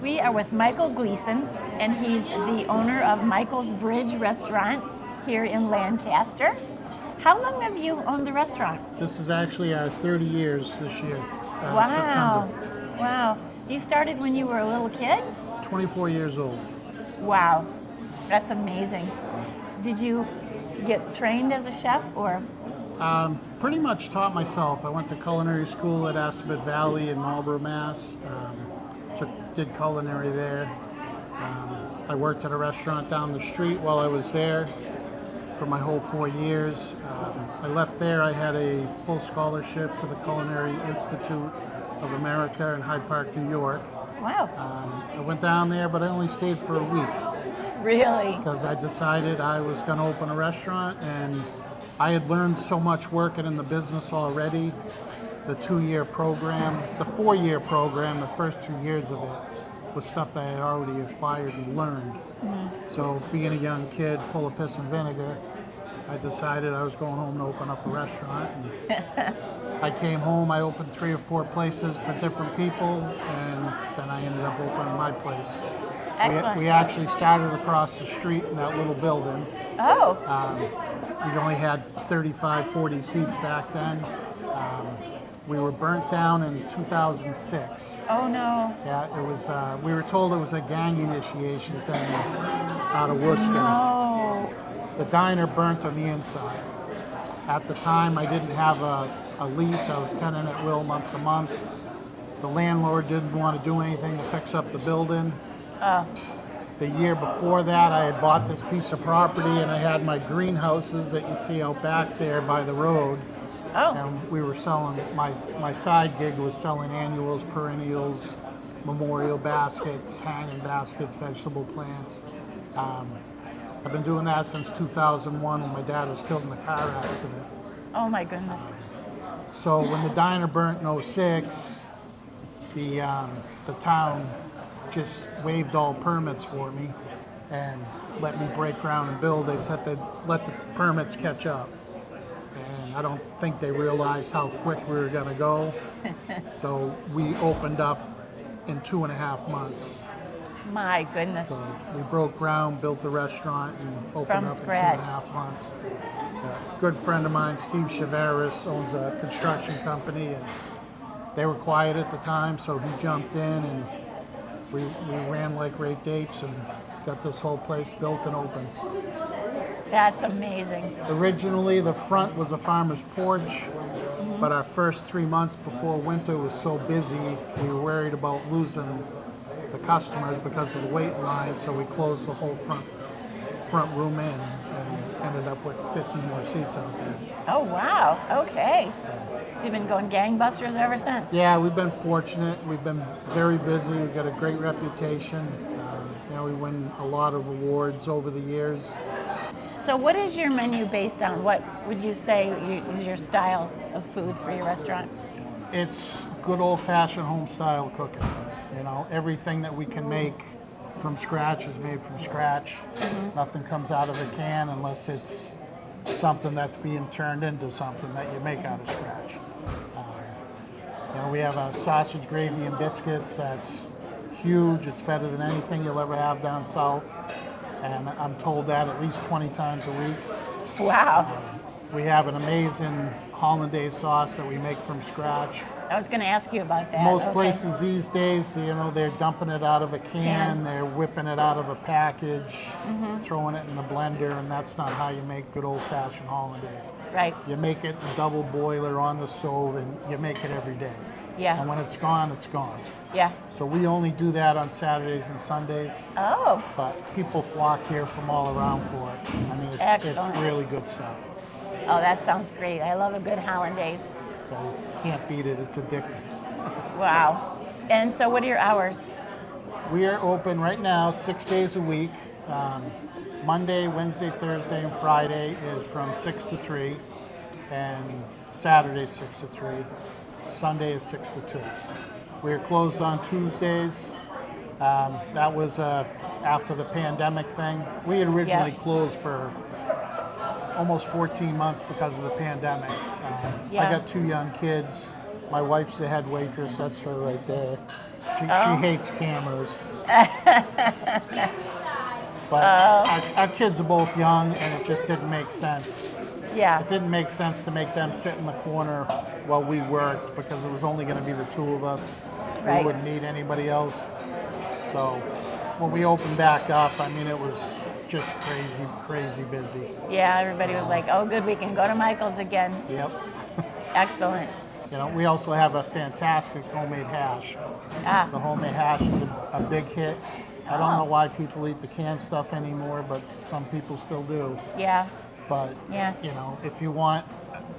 We are with Michael Gleason, and he's the owner of Michael's Bridge Restaurant here in Lancaster. How long have you owned the restaurant? This is actually our 30 years this year, Wow. September. Wow. You started when you were a little kid? 24 years old. Wow. That's amazing. Did you get trained as a chef or? Pretty much taught myself. I went to culinary school at Assabet Valley in Marlborough, Mass. Did culinary there. I worked at a restaurant down the street while I was there for my whole 4 years. I left there. I had a full scholarship to the Culinary Institute of America in Hyde Park, New York. Wow. I went down there, but I only stayed for a week Really? because I decided I was going to open a restaurant, and I had learned so much working in the business already. The 2-year program, the 4-year program, the first 2 years of it was stuff that I had already acquired and learned. So being a young kid full of piss and vinegar, I decided I was going home to open up a restaurant. And I came home, I opened 3 or 4 places for different people, and then I ended up opening my place. Excellent. We actually started across the street in that little building. Oh, We only had 35, 40 seats back then. We were burnt down in 2006. oh no. Yeah, it was. We were told it was a gang initiation thing out of Worcester. No. The diner burnt on the inside. At the time, I didn't have a lease. I was tenant at will month to month. The landlord didn't want to do anything to fix up the building. The year before that, I had bought this piece of property, and I had my greenhouses that you see out back there by the road. Oh, And we were selling, my side gig was selling annuals, perennials, memorial baskets, hanging baskets, vegetable plants. I've been doing that since 2001 when my dad was killed in a car accident. oh my goodness. So when the diner burnt in '06, the town just waived all permits for me and let me break ground and build. They said they'd let the permits catch up. And I don't think they realized how quick we were going to go. So we opened up in 2.5 months. My goodness. So we broke ground, built the restaurant, and opened From up scratch. in 2.5 months. A good friend of mine, Steve Chavaris, owns a construction company, and they were quiet at the time, so he jumped in, and we ran like great apes and got this whole place built and open. That's amazing. Originally, the front was a farmer's porch, but our first 3 months before winter was so busy, we were worried about losing the customers because of the wait line, so we closed the whole front room in and ended up with 50 more seats out there. Oh wow. Okay. So you've been going gangbusters ever since. Yeah, we've been fortunate. We've been very busy. We've got a great reputation. We win a lot of awards over the years. So what is your menu based on? What would you say is your style of food for your restaurant? It's good old-fashioned home-style cooking. Everything that we can make from scratch is made from scratch. Nothing comes out of a can unless it's something that's being turned into something that you make out of scratch. We have a sausage gravy and biscuits that's huge. It's better than anything you'll ever have down south. And I'm told that at least 20 times a week. Wow. We have an amazing hollandaise sauce that we make from scratch. I was going to ask you about that. Most Okay. places these days, they're dumping it out of a can, they're whipping it out of a package, throwing it in the blender, and that's not how you make good old-fashioned hollandaise. Right. You make it in a double boiler on the stove, and you make it every day. Yeah. And when it's gone, it's gone. Yeah. So we only do that on Saturdays and Sundays, Oh, but people flock here from all around for it. I mean, it's Excellent. really good stuff. oh, that sounds great. I love a good hollandaise. So you can't beat it. It's addicting. Wow. And so what are your hours? We are open right now 6 days a week. Monday, Wednesday, Thursday, and Friday is from 6 to 3, and Saturday 6 to 3. Sunday is 6 to 2. We are closed on Tuesdays. That was after the pandemic thing. We had originally closed for almost 14 months because of the pandemic. I got 2 young kids. My wife's the head waitress. That's her right there. She Oh. hates cameras. But our kids are both young, and it just didn't make sense. Yeah. It didn't make sense to make them sit in the corner while we worked because it was only going to be the two of us. Right. We wouldn't need anybody else. So when we opened back up, I mean, it was just crazy, crazy busy. Yeah, everybody was like, oh, good, we can go to Michael's again. Yep. Excellent. You know, we also have a fantastic homemade hash. Ah, The homemade hash is a big hit. I don't know why people eat the canned stuff anymore, but some people still do. yeah. But, Yeah. you know, if you want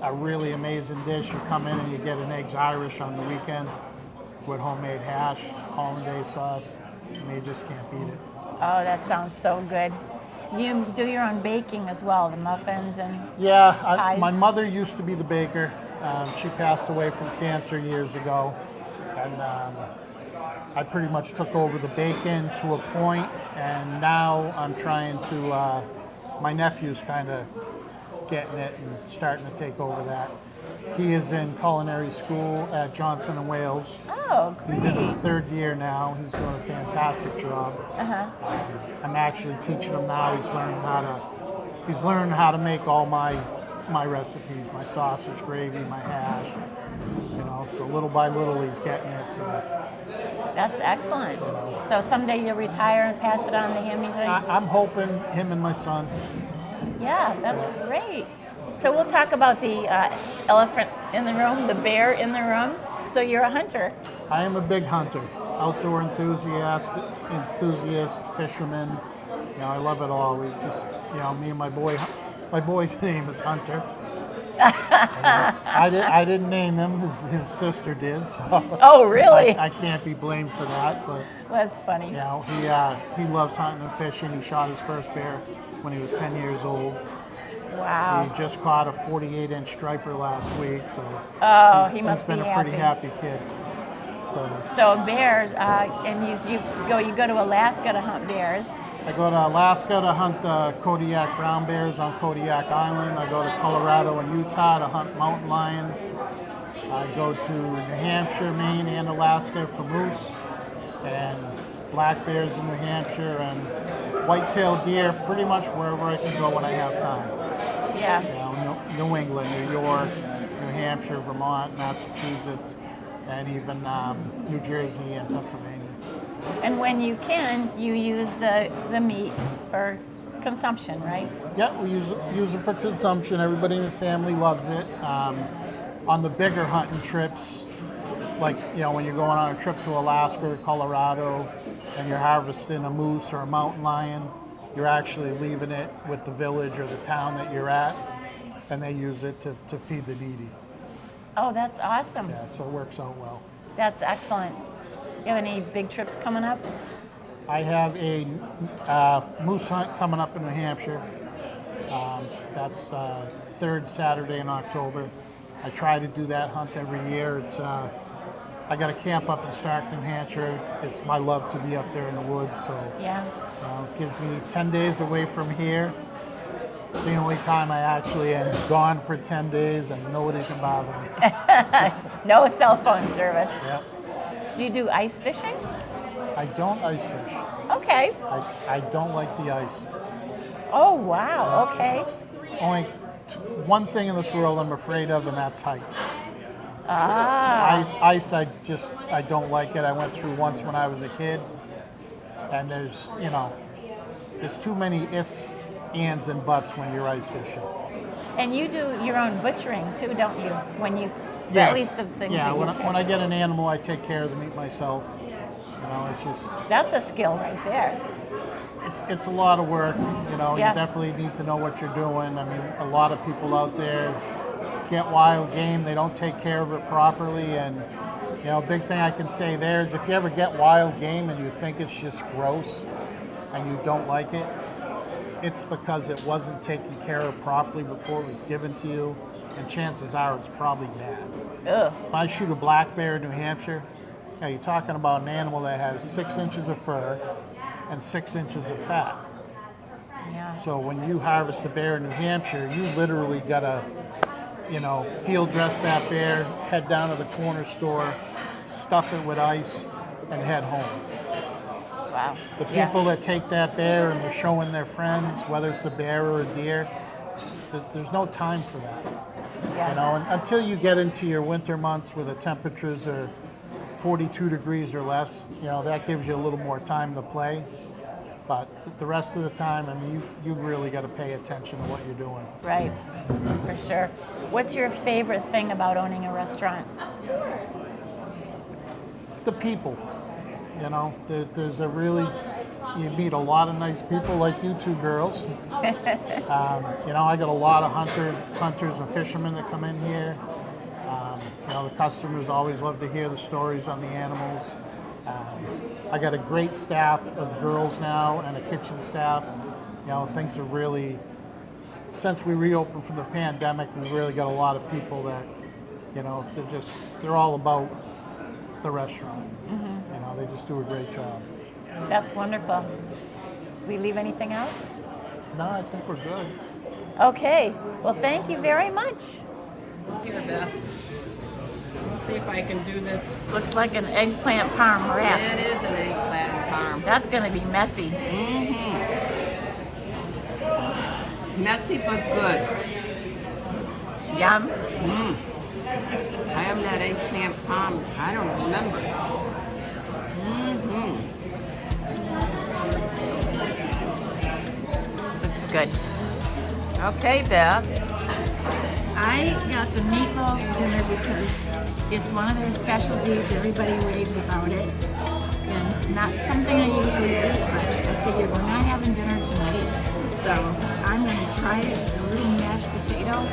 a really amazing dish, you come in and you get an eggs Irish on the weekend with homemade hash, hollandaise sauce, and you just can't beat it. Oh, that sounds so good. You do your own baking as well, the muffins and Yeah, pies? my mother used to be the baker. She passed away from cancer years ago, and I pretty much took over the baking to a point, and now I'm trying to. My nephew's kind of getting it and starting to take over that. He is in culinary school at Johnson and Wales. Oh, great. He's in his third year now. He's doing a fantastic job. Uh-huh. I'm actually teaching him now. He's learning how to make all my recipes, my sausage gravy, my hash. You know, so little by little he's getting it. So That's excellent. So someday you'll retire and pass it on to him, you think? I'm hoping him and my son. Yeah, that's great. So we'll talk about the elephant in the room, the bear in the room. So you're a hunter. I am a big hunter, outdoor enthusiast, fisherman. You know, I love it all. We just, you know, me and my boy's name is Hunter. I didn't name him. His sister did. So Oh, really? I can't be blamed for that. But That's funny. you know, he loves hunting and fishing. He shot his first bear when he was 10 years old. Wow. He just caught a 48-inch striper last week. So Oh, he's he must been be a pretty happy. happy kid. So So bears, and you go to Alaska to hunt bears. I go to Alaska to hunt Kodiak brown bears on Kodiak Island. I go to Colorado and Utah to hunt mountain lions. I go to New Hampshire, Maine, and Alaska for moose and black bears in New Hampshire and white-tailed deer pretty much wherever I can go when I have time. Yeah. You know, New England, New York, New Hampshire, Vermont, Massachusetts, and even New Jersey and Pennsylvania. And when you can, you use the meat for consumption, right? Yeah, we use it for consumption. Everybody in the family loves it. On the bigger hunting trips, like, you know, when you're going on a trip to Alaska or Colorado and you're harvesting a moose or a mountain lion, you're actually leaving it with the village or the town that you're at, and they use it to feed the needy. Oh, that's awesome. Yeah, so it works out well. That's excellent. You have any big trips coming up? I have a moose hunt coming up in New Hampshire. That's third Saturday in October. I try to do that hunt every year. It's I got a camp up in Stark, New Hampshire. It's my love to be up there in the woods, so Yeah. it gives me 10 days away from here. It's the only time I actually am gone for 10 days and nobody can bother me. No cell phone service. Yep. Do you do ice fishing? I don't ice fish. Okay. I don't like the ice. Oh, wow. Okay. Only one thing in this world I'm afraid of, and that's heights. Ah. Ice, I don't like it. I went through once when I was a kid, and there's too many ifs, ands, and buts when you're ice fishing. And you do your own butchering too, don't you? When you, Yes. at least the things Yeah, that you when I get an animal, I take care of the meat myself. You know, it's just That's a skill right there. it's a lot of work. You know, Yeah. you definitely need to know what you're doing. I mean, a lot of people out there get wild game, they don't take care of it properly, and you know, a big thing I can say there is if you ever get wild game and you think it's just gross and you don't like it, it's because it wasn't taken care of properly before it was given to you, and chances are it's probably bad. Ugh. When I shoot a black bear in New Hampshire, you know, you're talking about an animal that has 6 inches of fur and 6 inches of fat. Yeah. So when you harvest a bear in New Hampshire, you literally gotta, field dress that bear, head down to the corner store, stuff it with ice, and head home. Wow. The people that take that bear and they're showing their friends, whether it's a bear or a deer, there's no time for that. Yeah. And until you get into your winter months where the temperatures are 42 degrees or less, that gives you a little more time to play. But the rest of the time, I mean, you really got to pay attention to what you're doing. Right, for sure. What's your favorite thing about owning a restaurant? The people. There's you meet a lot of nice people like you two girls. I got a lot of hunters and fishermen that come in here. The customers always love to hear the stories on the animals. I got a great staff of girls now and a kitchen staff. Things are really, since we reopened from the pandemic, we've really got a lot of people that, they're all about the restaurant. Mm-hmm. They just do a great job. That's wonderful. We leave anything out? No, I think we're good. Okay. Well, thank you very much. Here, Beth. Let's see if I can do this. Looks like an eggplant parm wrap. That is an eggplant parm. That's going to be messy. Mm-hmm. Messy but good. Yum. I have that eggplant parm. I don't remember. Looks good. Okay, Beth. I got the meatball dinner because it's one of their specialties. Everybody raves about it. And not something I usually eat, but I figured we're not having dinner tonight. So I'm going to try it with a little mashed potato.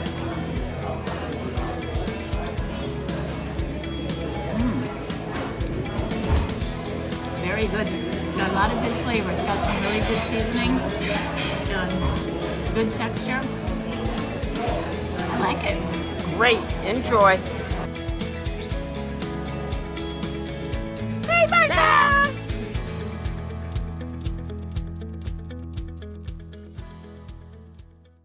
Very good. Got a lot of good flavor. It's got some really good seasoning and good texture. I like it. Great. Enjoy.